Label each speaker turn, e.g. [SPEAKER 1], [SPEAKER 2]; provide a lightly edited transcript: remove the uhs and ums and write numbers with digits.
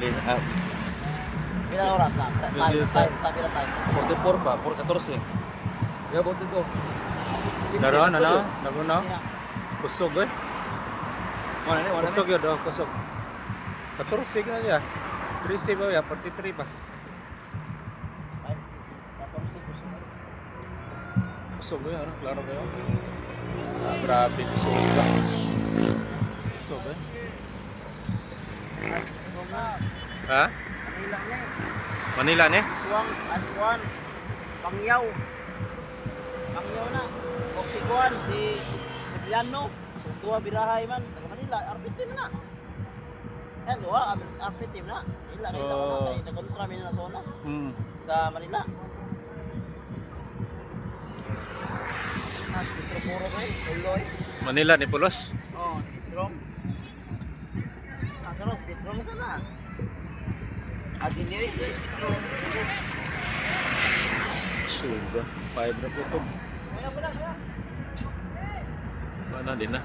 [SPEAKER 1] Pila oras na? Pila tayo.
[SPEAKER 2] 44 pa, 14. Kaya buti dito.
[SPEAKER 3] Daron ano? Naguno? Kusog eh.
[SPEAKER 2] Wala na.
[SPEAKER 3] Kusog yun oh, kusog. 14 na siya. 13 ba ya? 43 pa. Kusog yun, ano? Klaro ba yun? Ah, grabe, kusog ba? Kusog eh. Ha? Manila ne?
[SPEAKER 1] Aswan. Pangyaw. Pangyaw na. Oksiguan si Sibiano. So dua birahay man. Taga Manila, RP team na. Yan dua, RP team na. Ila kay tawo na kay nagkontra mi na zona sa Manila. Mas Petro Puro ko Uloy.
[SPEAKER 3] Manila ni Pulos?
[SPEAKER 1] Oh, Petro. Terus Petro na sana. Adili Petro.
[SPEAKER 3] Suga. 5 na po ito.
[SPEAKER 1] Kaya pala.
[SPEAKER 3] Mana din na?